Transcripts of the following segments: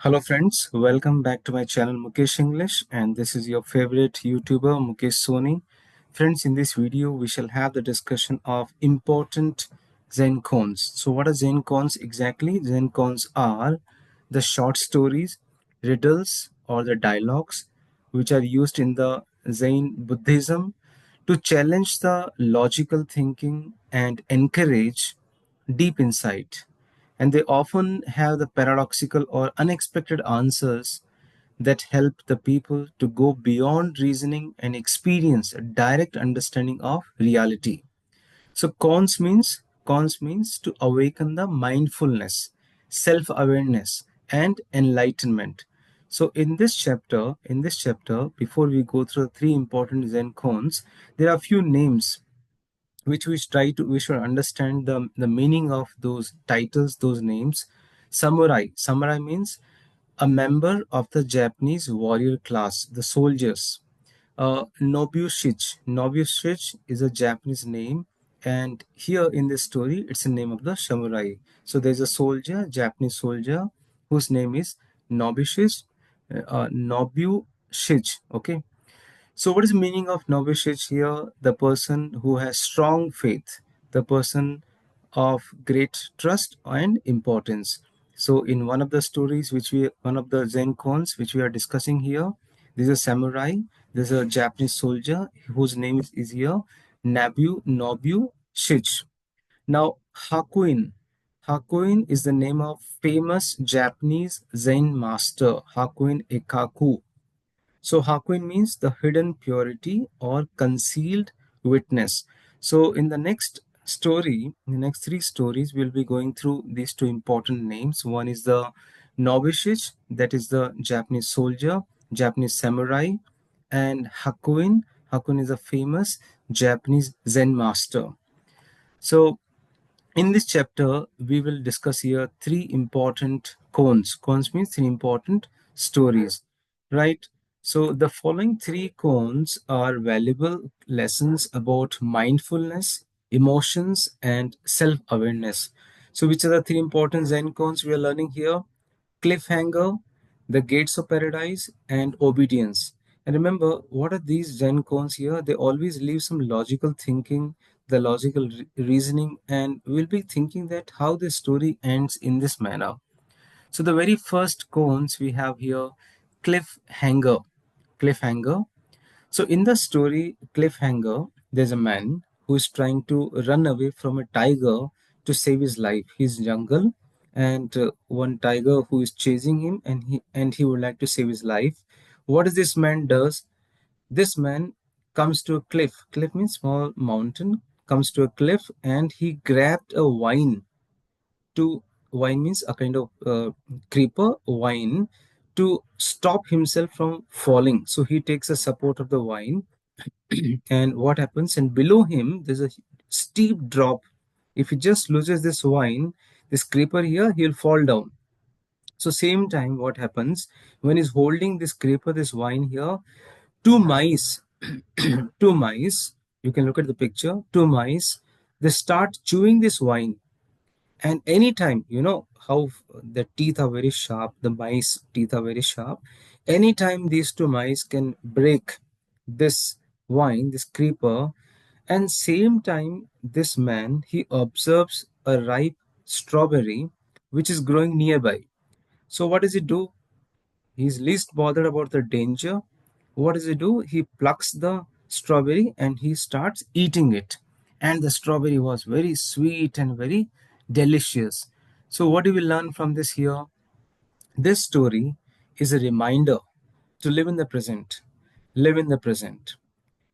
Hello friends, welcome back to my channel Mukesh English, and this is your favorite YouTuber Mukesh Soni. Friends, in this video we shall have the discussion of important Zen Koans. So what are Zen Koans exactly? Zen Koans are the short stories, riddles or the dialogues which are used in the Zen Buddhism to challenge the logical thinking and encourage deep insight, and they often have the paradoxical or unexpected answers that help the people to go beyond reasoning and experience a direct understanding of reality. So cons means to awaken the mindfulness, self-awareness, and enlightenment. So in this chapter, before we go through the three important Zen cons, there are a few names which we should understand the meaning of those titles, those names. Samurai means a member of the Japanese warrior class, the soldiers. Nobushich is a Japanese name, and here in this story it's the name of the samurai. So there's a soldier, Japanese soldier, whose name is Nobushich. Okay. So, what is the meaning of novitiate here? The person who has strong faith, the person of great trust and importance. So, in one of the stories, one of the Zen koans which we are discussing here, there's a samurai, there's a Japanese soldier whose name is here, Nobu Shich. Now, Hakuin is the name of famous Japanese Zen master, Hakuin Ekaku. So Hakuin means the hidden purity or concealed witness. So in the next story, in the next three stories, we'll be going through these two important names. One is the Nobushich, that is the Japanese soldier, Japanese samurai, and Hakuin. Hakuin is a famous Japanese Zen master. So in this chapter, we will discuss here three important cones. Cones means three important stories, right? So the following three cones are valuable lessons about mindfulness, emotions, and self-awareness. So which are the three important Zen cones we are learning here? Cliffhanger, the gates of paradise, and obedience. And remember, what are these Zen cones here? They always leave some logical thinking, the logical reasoning, and we'll be thinking that how the story ends in this manner. So the very first cones we have here, cliffhanger. Cliffhanger. So in the story Cliffhanger, there's a man who is trying to run away from a tiger to save his life. He's jungle, and one tiger who is chasing him, and he would like to save his life. What does this man does? This man comes to a cliff. Cliff means small mountain. Comes to a cliff, and he grabbed a vine to wine means a kind of creeper wine to stop himself from falling. So he takes the support of the vine, and what happens? And below him, there's a steep drop. If he just loses this wine, this creeper here, he'll fall down. So same time, what happens when he's holding this creeper, this wine here? Two mice, two mice. You can look at the picture. Two mice. They start chewing this wine, and anytime, you know how the teeth are very sharp, the mice teeth are very sharp. Anytime these two mice can break this wine, this creeper, and same time this man, he observes a ripe strawberry which is growing nearby. So what does he do? He's least bothered about the danger. What does he do? He plucks the strawberry and he starts eating it. And the strawberry was very sweet and very delicious. So, what do we learn from this here? This story is a reminder to live in the present. Live in the present.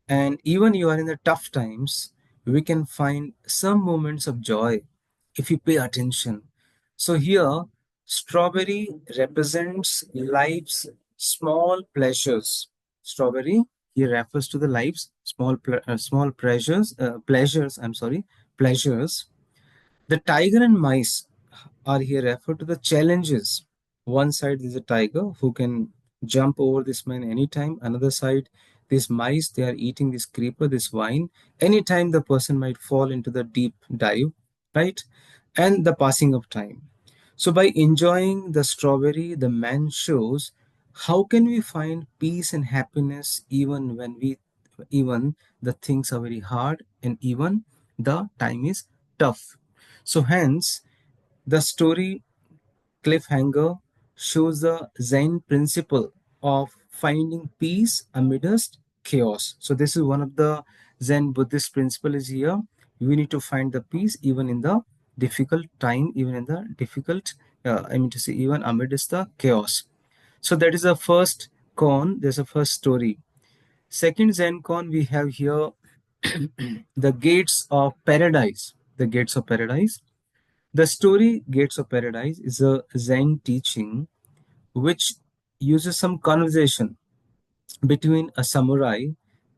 And even you are in the tough times, we can find some moments of joy if you pay attention. So here, strawberry represents life's small pleasures. Strawberry here refers to the life's small pleasures. I'm sorry, pleasures. The tiger and mice are here referred to the challenges. One side is a tiger who can jump over this man anytime. Another side, these mice, they are eating this creeper, this vine. Anytime the person might fall into the deep dive, right? And the passing of time. So by enjoying the strawberry, the man shows how can we find peace and happiness even the things are very hard and even the time is tough. So hence the story cliffhanger shows the Zen principle of finding peace amidst chaos. So this is one of the Zen Buddhist principle is here. We need to find the peace even in the difficult time, even in the difficult, I mean to say, even amidst the chaos. So that is the first koan. There's a first story. Second Zen koan we have here, the gates of paradise. The gates of paradise. The story Gates of Paradise is a Zen teaching which uses some conversation between a samurai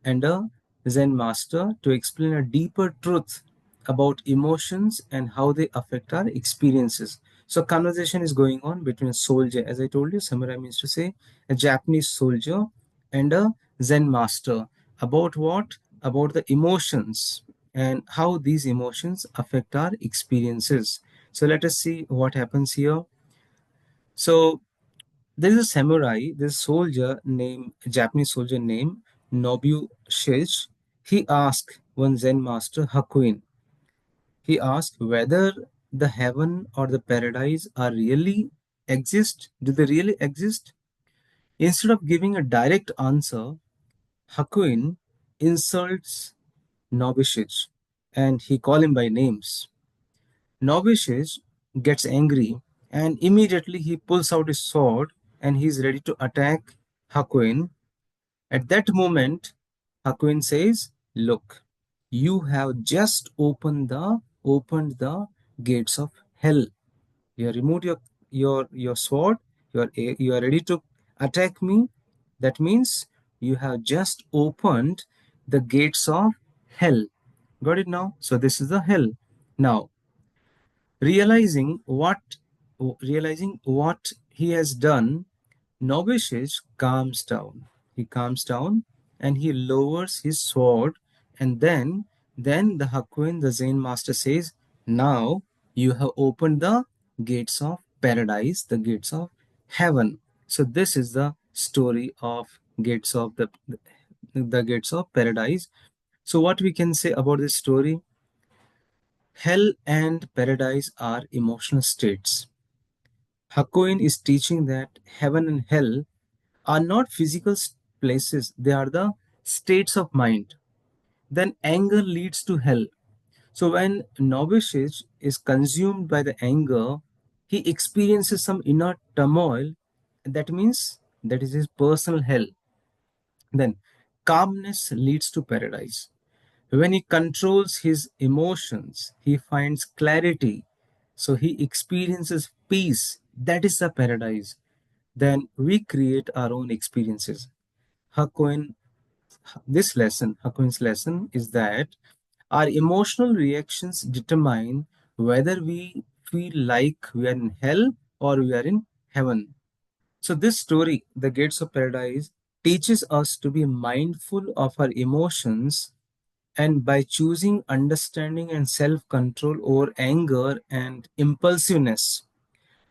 and a Zen master to explain a deeper truth about emotions and how they affect our experiences. So, conversation is going on between a soldier, as I told you, samurai means to say a Japanese soldier and a Zen master about what? About the emotions and how these emotions affect our experiences. So, let us see what happens here. So, there is a samurai, this soldier named Japanese soldier named Nobu Shish. He asked one Zen master, Hakuin. He asked whether the heaven or the paradise are really exist. Do they really exist? Instead of giving a direct answer, Hakuin insults Nobishish and he call him by names. Nobishish gets angry and immediately he pulls out his sword and he is ready to attack Hakuin. At that moment, Hakuin says, "Look, you have just opened the gates of hell. You have removed your sword. You are ready to attack me. That means you have just opened the gates of hell. Got it now? So this is the hell. Now, realizing what realizing what he has done, Nobishish calms down. He calms down and he lowers his sword, and then the Hakuin, the Zen master says, "Now you have opened the gates of paradise, the gates of heaven." So this is the story of gates of the gates of paradise. So what we can say about this story? Hell and paradise are emotional states. Hakuin is teaching that heaven and hell are not physical places, they are the states of mind. Then anger leads to hell. So when Novishich is consumed by the anger, he experiences some inner turmoil. That means that is his personal hell. Then calmness leads to paradise. When he controls his emotions, he finds clarity. So he experiences peace. That is the paradise. Then we create our own experiences. Hakuin, Hakuin's lesson is that our emotional reactions determine whether we feel like we are in hell or we are in heaven. So, this story, The Gates of Paradise, teaches us to be mindful of our emotions, and by choosing understanding and self control over anger and impulsiveness,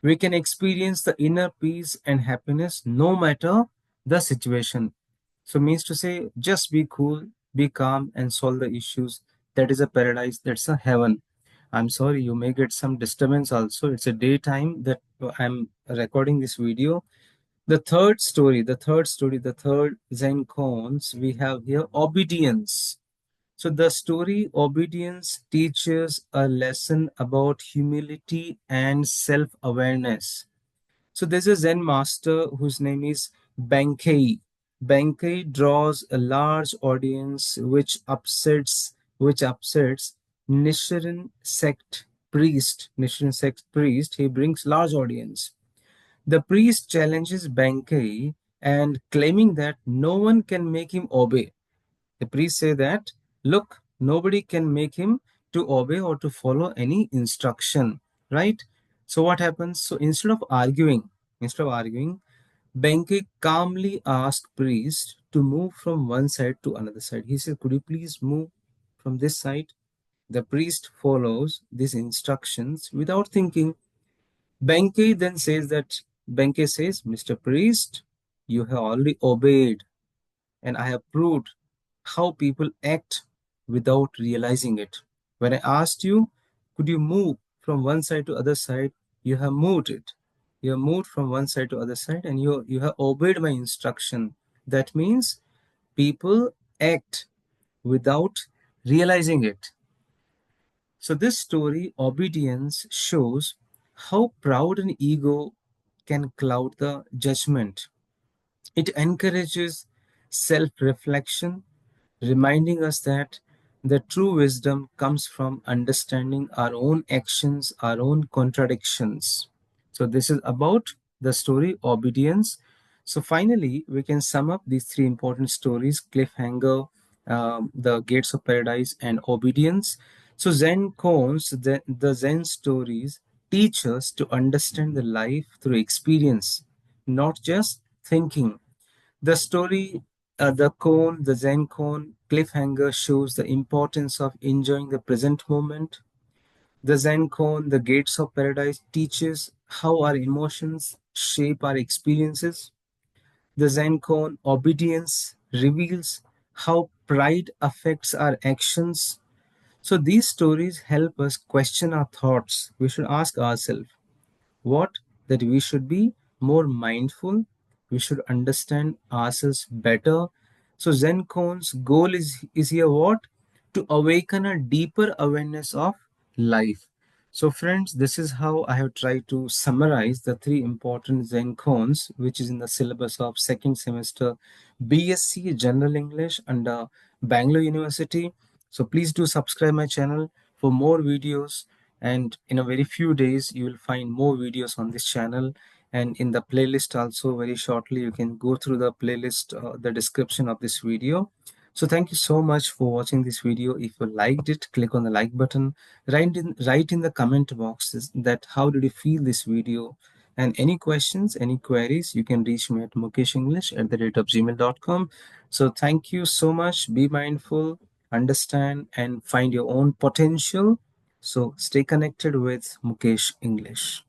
we can experience the inner peace and happiness no matter the situation. So, means to say, just be cool, be calm, and solve the issues. That is a paradise, that's a heaven. I'm sorry, you may get some disturbance also. It's a daytime that I'm recording this video. The third Zen Koans we have here obedience. So the story Obedience teaches a lesson about humility and self-awareness. So there's a Zen master whose name is Benkei. Benkei draws a large audience which upsets Nichiren sect priest. He brings large audience. The priest challenges Benkei and claiming that no one can make him obey. The priest say that, look, nobody can make him to obey or to follow any instruction, right? So what happens? So instead of arguing, Benke calmly asked priest to move from one side to another side. He said, could you please move from this side? The priest follows these instructions without thinking. Benke says, Mr. Priest, you have already obeyed, and I have proved how people act without realizing it. When I asked you, could you move from one side to other side, you have moved it. You have moved from one side to other side, and you have obeyed my instruction. That means people act without realizing it. So this story, obedience, shows how proud and ego can cloud the judgment. It encourages self reflection, reminding us that the true wisdom comes from understanding our own actions, our own contradictions. So, this is about the story Obedience. So, finally, we can sum up these three important stories: Cliffhanger, The Gates of Paradise, and Obedience. So, Zen Koans, the Zen stories, teach us to understand the life through experience, not just thinking. The story, the Zen Koan cliffhanger shows the importance of enjoying the present moment. The Zen Koan, the Gates of Paradise, teaches how our emotions shape our experiences. The Zen Koan, Obedience, reveals how pride affects our actions. So these stories help us question our thoughts. We should ask ourselves, what? That we should be more mindful, we should understand ourselves better. So Zen Koan's goal is here what? To awaken a deeper awareness of life. So friends, this is how I have tried to summarize the three important Zen Koans, which is in the syllabus of second semester BSc General English under Bangalore University. So please do subscribe my channel for more videos, and in a very few days you will find more videos on this channel, and in the playlist also very shortly you can go through the playlist, the description of this video. So thank you so much for watching this video. If you liked it, click on the like button. Write in the comment box that how did you feel this video, and any questions, any queries, you can reach me at mukeshenglish@gmail.com. So thank you so much. Be mindful, understand, and find your own potential. So stay connected with Mukesh English.